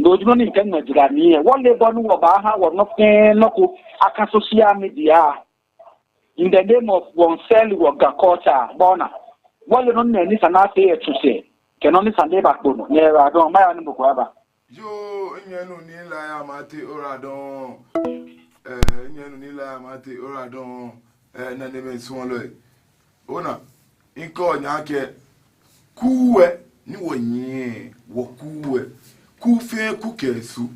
no do ni kan Nigeria ni one labor no wo ba ha wo no ken no ko aka social media in the name of one sell worker culture bona one no ni sana say to say can only Sunday back no near don my an book aba yo nyenu ni la ya mate ora don nyenu ni la ya mate ora don na ne ben so lo ona inko nyake kuwe ni wonye wo kuwe kufe kukesu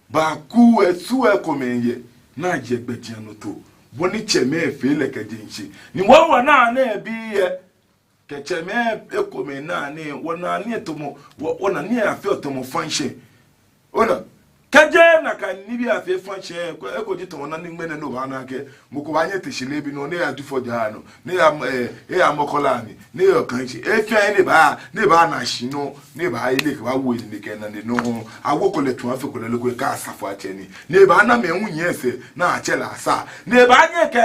ba kuwe suwe komenye na je gbetiano to boni cheme fe le kadinchi ni wo na na bi ke cheme ekome na ni wona ni tomo wona ni afi tomo function ona kaje na kan ni bi afi function ekoji to wona ni ngmene no ba na ke moko ba nye tishile bi no ne ya dufo jahano ne ya mokola ni yo kanchi efi ni ba na shino ne ba ile ka ba wo ni ke na ne no agoko le tun afi ko le ko ka asafo acheni ne ba na me hunye ese na achela asa ne ba nye ke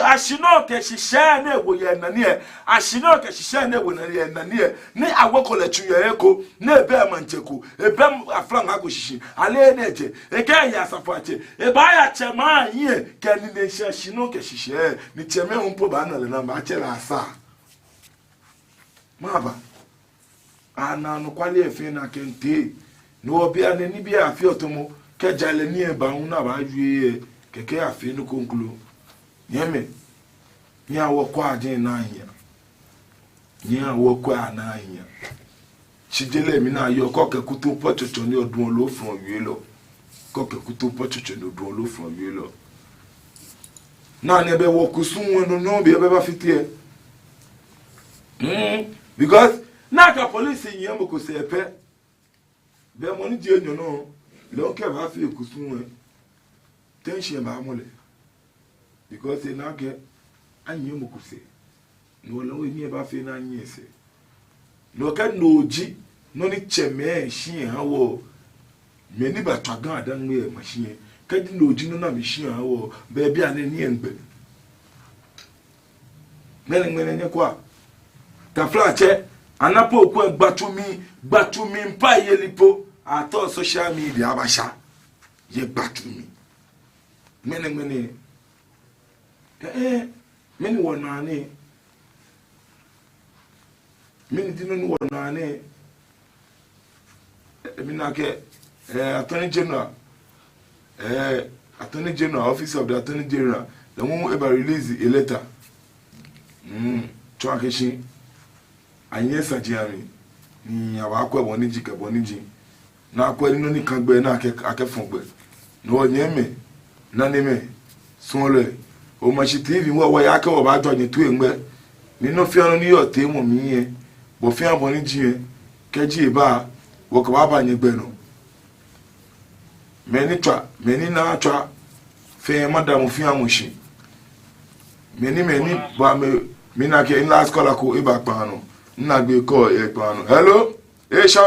ashino ke shisha ne wo ye na ne ashino ke shisha ne wo na ye na ne agoko le tun ye eko ne be mancheku ebe afran ago shishi ale ne je e ka ya asafo ache e ba ya chema ye ke ni ne shino ke shisha ni cheme unpo ba na le na ba achela asa maba ana no kwale efe na kente no obi ane ni bi afi otomo ke jale ni e ba hu na ba juye keke afi no konklu yeme ni awo kwa adin na ahia ni awo kwa na ahia chijele mi na yo ko ke kutu pochocho ni odun lo fun wi lo ko ke kutu pochocho ni odun lo fun wi lo na ne be wo kusun no bi e be ba fitie because na ka police yin mo ko se pe be mo ni je enyo no lo ke ba fi kusun tension ba mo le because na ke anyi mo ko se no lo ni ba fi na anyi se no ka no ji no ni cheme shin ha wo me ni ba twagan adan me machine ka di no ji no na me shin ha wo be bia na ni engbe mele nye kwa ta flache anapo ku gbatumi mpa yelipo ato social media abasha ye gbatumi mene meni wonane meni dinu wonane minake attorney general office of the attorney general the one ever release a letter to akeshi anye sajiami ni awakwa boniji ka boniji na akwa ni no ni kan gbe na akefun gbe no nyeme na neme sonle Omashi TV wo ya ka wo ba jo ni tu engbe ni no fiano ni yo te mo mi yen bo fian boniji yen keji ba wo ko ba nye gbe no meni na twa fe madam fian mo shi meni ba me na ke in last call ko e ba pa no na gbe ko e pa no hello Eeshã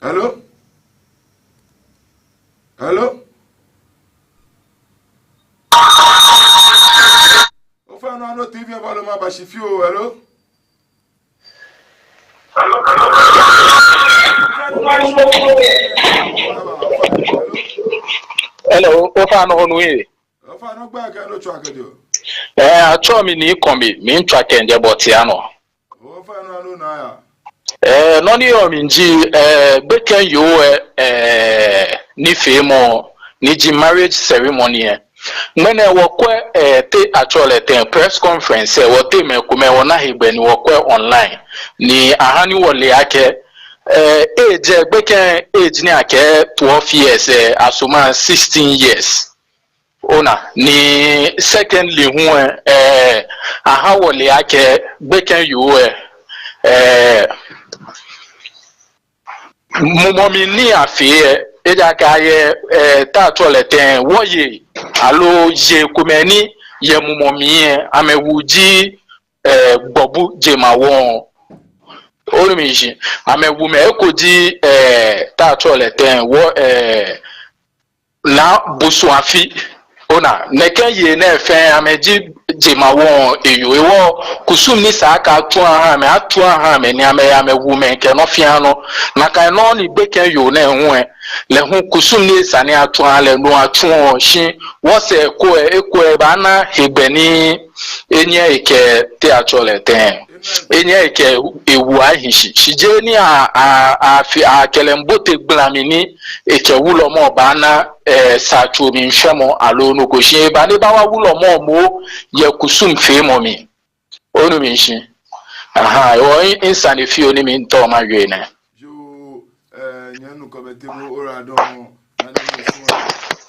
hello Ofa no TV Voloma Bashifio hello hello Ofa no onwe Ofa no gba ka no track de acho mi ni kombi mi track nje botiano Ofa no na ya no ni o mi nji beken yo ni femo ni ji marriage ceremony Mene wokwe te actually te press conference wote me kume wona higbe ni wokwe online ni ahani wole ake age beken age ni ake 12 years asuma 16 years ona ni secondly hu aha wole ake beken you mumomi ni afie eja ka ye ta toileten woye alo je kumeni ye mumomi amewuji gbobu jemawon olumiji amewume ekoji ta toileten wo la busu afi ona neke ye na efe ameji jema won eyo ewo kusum ni saka atu aha me ni ame women ke no fia no na kan no ni beken yo na ehun le hu kusum ni sane atu ale no atu shi wo se ko e ba na hebeni enye ike te achole ten enye ike ewu ahishi shije ni a kelembote glamini ike Wulomo ba na sachu mi nhwemo alo no ko shi ba ne ba wa Wulomo mo ye kusum fe mo mi onu mi shi aha o insane fi oni mi nto ma we na yo nyanu ko bete mo ora don na ni so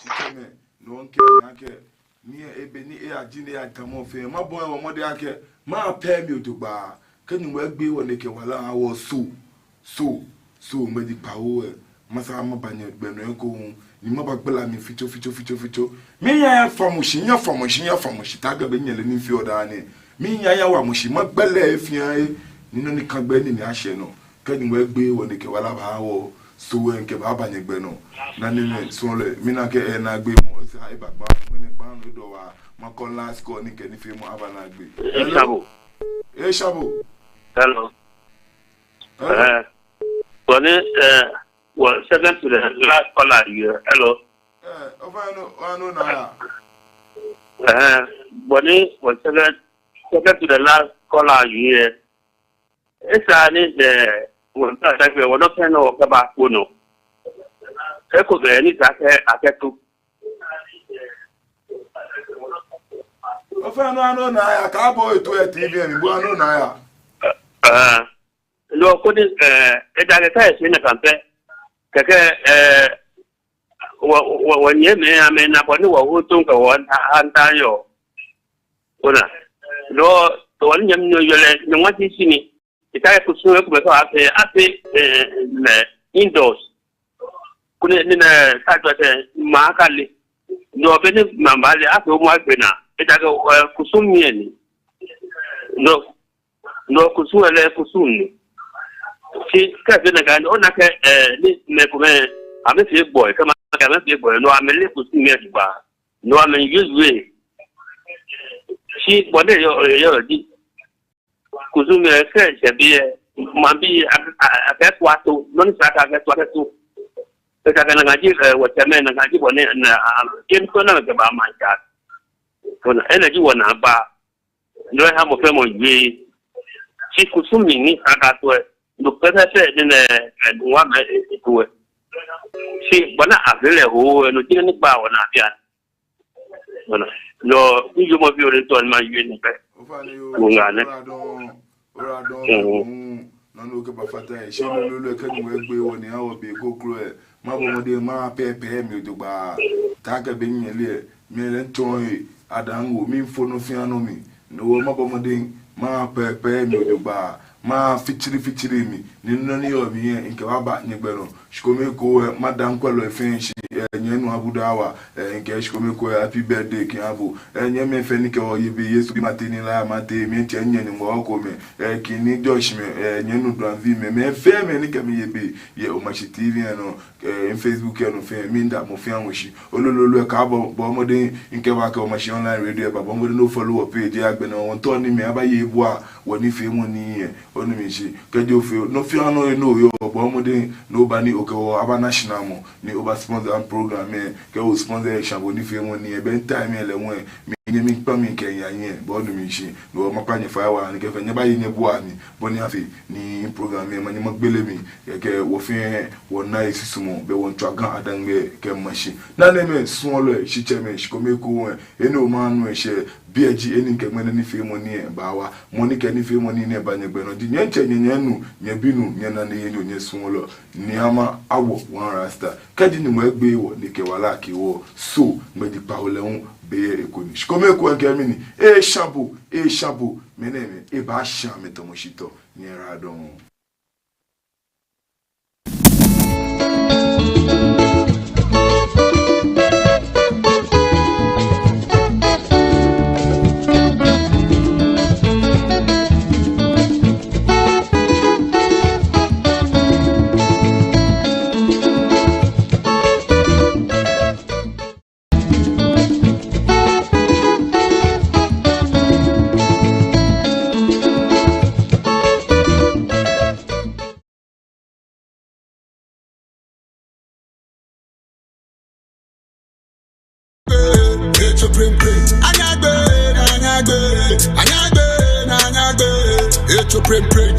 chikeme no nke yake ni ebe ni e ajine ya tamo fe ma bo e mo de ake ma pe mi odugba kenu wa gbe wo ne ke wala awo so me di pawo masa ma banye gbenu enko ni ma bagbela mi ficho mi ya famushi ta ga be nyele ni fi oda ni mi ya wa mushi ma gbele efian ni no ni kan gbe ni ahye no kenu wa gbe wo ne ke wala ba awo so enke ba banye gbenu na ni so le mi na ke na gbe mo sa e bagba ni pa no do wa ma kon last call ni ke ni fi mo abana gbe Shabo hello well, second to the last caller here. Hello. Ano na. Bonnie was second to the last caller here. It's the one that we were not saying about Uno. Echo the any that to. Ano na. Cowboy to a TV and Buano na. No, couldn't in the campaign. When you may, I mean, upon who took a one hand yo. No, the one you let no one is in it. If I could soon look indoors. Couldn't in a type of Makali. No, Benny Mamali after my dinner. It I Kusumi. No, Kusumi. She can't be again on a I'm a big boy, come on, I'm a big boy, no, I'm a little senior bar. No, I'm in use way. She, what day you're Kuzumi, be a best what to, non sack, I guess what I do. But I can give what a man and I give one and I'm about my God. For the energy one, bar. No, I have a family. She Kusumi, I got to it. Look better than one to it. She, but not a really who and didn't bow on that yet. No, you must be returned my unit. No look about Fata, she will look at me when the hour be go cruel. Mamma de ma pay me to bar. Taka being a leer, Milan Toy, Adam, mean for no fianomi. No, Mabba ma pay me to bar. Ma fitiri mi ni nani o mi en ke wa ba nyegbero shikome ko madam kwalo efenshi nyenu abudawa nke shikome ko happy birthday ki abu nye me fe ni ke o yebe Yesu bi mateni la mate mi nche nyeni mo ko me ki ni Josh me nyenu dranvi me fe me ni ke mi yebe ye Omashi TV no en Facebook no fe mi nda mo fe anwoshi olololo ka bo mode nke wa ka Omashi online radio ba bo mode no follow up page agbena won to ni me abaye ebu a woni fe mo ni onu mi shi kejo fe no fi ano no yo bo mode no bani okewo aba national mo ni over sponsor and program ke o sponsor Eeshã bo ni fe mo ni e ben time ele won mi mi pa mi ke yan yen bo onu mi shi no ma pa ni fa wa ni ke fe nya ba yi ne bu ani bo ni afi ni program ma ni mo gbele mi ke wo fe wo na isisumo be won twa gan adan be ke mashi na ne me sun lo shi che me shi ko me ko ene o ma nu e she BG eni nke mene ni fe mo ni e ba wa mo ni ke ni fe mo ni ne ba nyegbe no di nyenche nyenu nyebinu nyena ne yeni onye sun lo ni ama awo one rasta kadi ni mo egbe wo ni ke wala ki wo so me di pa ole un be ekoni shikome ko nke mi ni Eeshã mene me e ba sha me Tamɔ Shitɔ ni ra don. pray.